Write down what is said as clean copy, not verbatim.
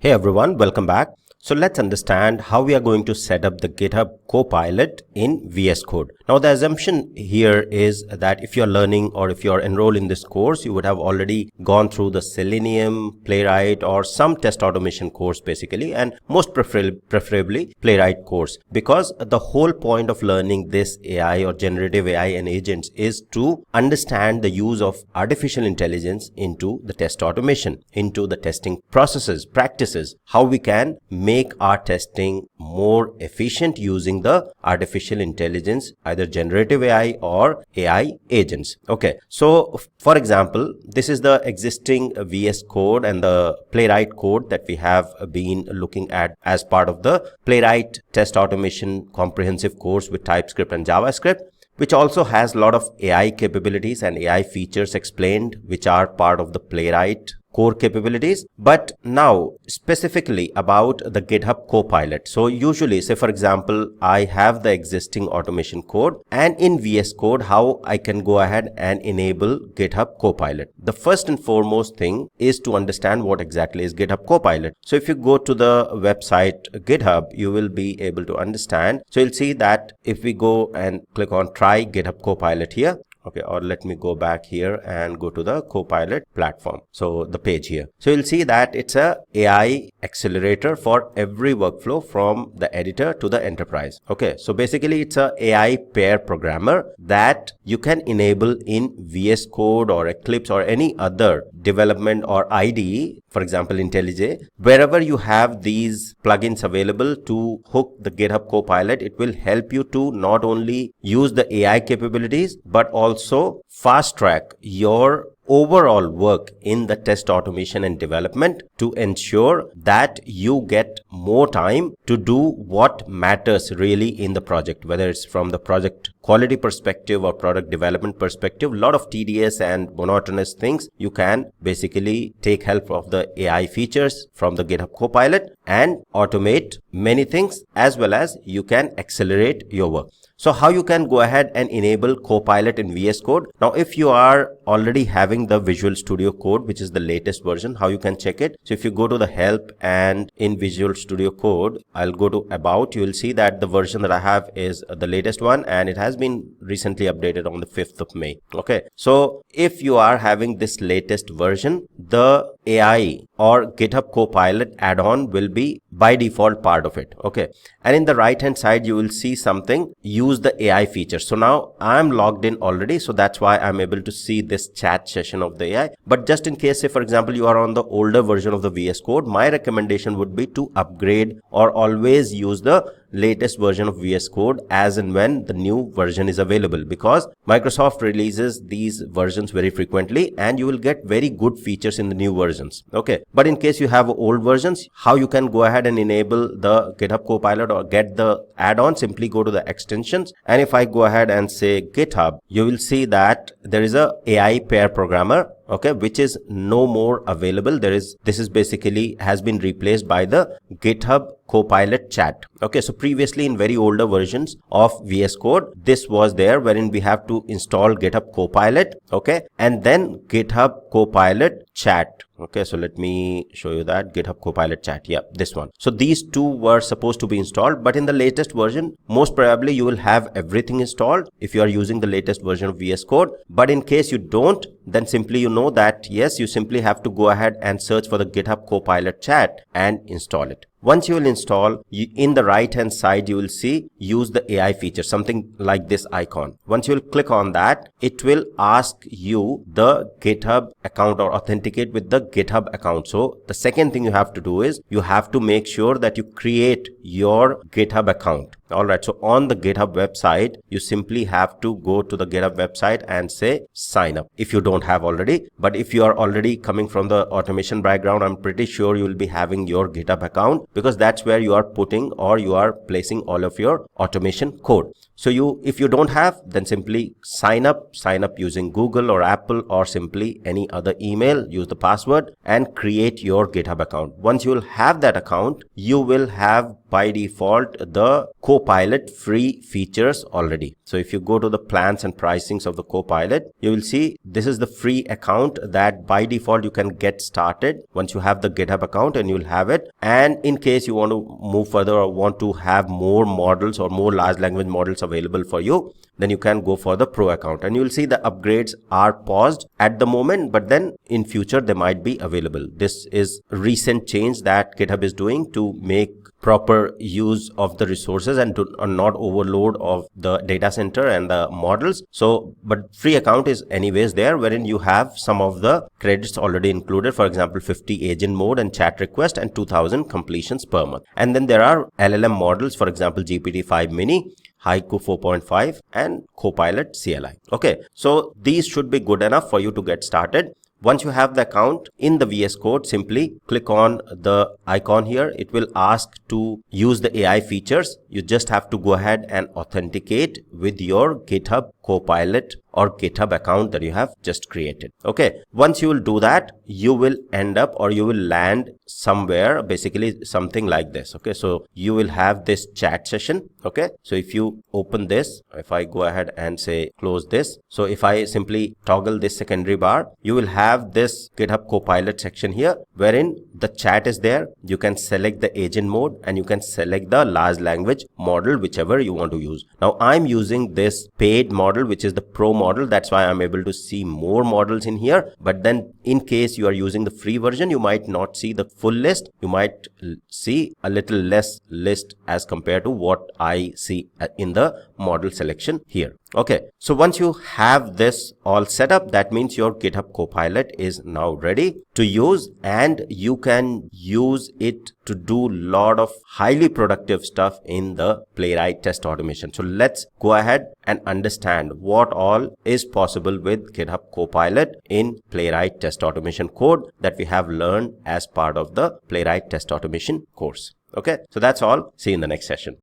Hey everyone, welcome back. So let's understand how we are going to set up the GitHub Copilot in VS Code. Now the assumption here is that if you're learning or if you're enrolled in this course, you would have already gone through the Selenium, Playwright or some test automation course basically, and most preferably Playwright course, because the whole point of learning this AI or generative AI and agents is to understand the use of artificial intelligence into the test automation, into the testing processes, practices, how we can make our testing more efficient using the artificial intelligence, either generative AI or AI agents. Okay, so for example, this is the existing VS Code and the Playwright code that we have been looking at as part of the Playwright test automation comprehensive course with TypeScript and JavaScript, which also has a lot of AI capabilities and AI features explained, which are part of the Playwright core capabilities. But now specifically about the GitHub Copilot. So usually, say for example, I have the existing automation code, and in VS Code, how I can go ahead and enable GitHub Copilot. The first and foremost thing is to understand what exactly is GitHub Copilot. So if you go to the website GitHub, you will be able to understand. So you'll see that if we go and click on try GitHub Copilot here, okay, or let me go back here and go to the Copilot platform. So the page here. So you'll see that it's a AI accelerator for every workflow from the editor to the enterprise. Okay, so basically it's a AI pair programmer that you can enable in VS Code or Eclipse or any other development or IDE, for example IntelliJ. Wherever you have these plugins available to hook the GitHub Copilot, it will help you to not only use the AI capabilities but also fast track your overall work in the test automation and development to ensure that you get more time to do what matters really in the project, whether it's from the project quality perspective or product development perspective. A lot of tedious and monotonous things you can basically take help of the AI features from the GitHub Copilot and automate many things, as well as you can accelerate your work. So how you can go ahead and enable Copilot in VS Code. Now, if you are already having the Visual Studio Code, which is the latest version, how you can check it. So if you go to the help and in Visual Studio Code, I'll go to about, you will see that the version that I have is the latest one, and it has been recently updated on the 5th of May. Okay. So if you are having this latest version, the AI or GitHub Copilot add-on will be by default part of it. Okay. And in the right hand side, you will see something, use the AI feature. So now I'm logged in already. So that's why I'm able to see this chat session of the AI. But just in case, say for example, you are on the older version of the VS Code, my recommendation would be to upgrade or always use the latest version of VS Code as and when the new version is available, because Microsoft releases these versions very frequently and you will get very good features in the new versions. Okay. But in case you have old versions, how you can go ahead and enable the GitHub Copilot or get the add-on, simply go to the extensions. And if I go ahead and say GitHub, you will see that there is a AI pair programmer, okay, which is no more available. This is basically has been replaced by the GitHub Copilot chat. Okay, so previously in very older versions of VS Code, this was there wherein we have to install GitHub Copilot, okay, and then GitHub Copilot chat. Okay, so let me show you that GitHub Copilot chat. Yeah, this one. So these two were supposed to be installed, but in the latest version, most probably you will have everything installed if you are using the latest version of VS Code. But in case you don't, then simply you know that yes, you simply have to go ahead and search for the GitHub Copilot chat and install it. Once you will install, in the right hand side, you will see use the AI feature, something like this icon. Once you will click on that, it will ask you the GitHub account or authenticate with the GitHub account. So the second thing you have to do is you have to make sure that you create your GitHub account. All right. So on the GitHub website, you simply have to go to the GitHub website and say sign up if you don't have already. But if you are already coming from the automation background, I'm pretty sure you will be having your GitHub account, because that's where you are putting or you are placing all of your automation code. So if you don't have, then simply sign up using Google or Apple or simply any other email, use the password and create your GitHub account. Once you will have that account, you will have by default the Copilot free features already. So if you go to the plans and pricings of the Copilot, you will see this is the free account that by default you can get started once you have the GitHub account, and you will have it. And in case you want to move further or want to have more models or more large language models available for you, then you can go for the Pro account, and you will see the upgrades are paused at the moment, but then in future they might be available. This is a recent change that GitHub is doing to make proper use of the resources and to not overload of the data center and the models. So but free account is anyways there, wherein you have some of the credits already included, for example 50 agent mode and chat request and 2000 completions per month. And then there are LLM models, for example GPT-5 mini, Haiku 4.5 and Copilot CLI. Okay, so these should be good enough for you to get started. Once you have the account in the VS Code, simply click on the icon here. It will ask to use the AI features. You just have to go ahead and authenticate with your GitHub Copilot or GitHub account that you have just created. Okay, once you will do that, you will end up or you will land somewhere, basically something like this. Okay, so you will have this chat session. Okay, so if you open this, if I go ahead and say close this, so if I simply toggle this secondary bar, you will have this GitHub Copilot section here wherein the chat is there. You can select the agent mode and you can select the large language model, whichever you want to use. Now I'm using this paid model, which is the Pro model. That's why I'm able to see more models in here. But then in case you are using the free version, you might not see the full list. You might see a little less list as compared to what I see in the model selection here. Okay, so once you have this all set up, that means your GitHub Copilot is now ready to use, and you can use it to do a lot of highly productive stuff in the Playwright test automation. So let's go ahead and understand what all is possible with GitHub Copilot in Playwright test automation code that we have learned as part of the Playwright test automation course. Okay, so that's all. See you in the next session.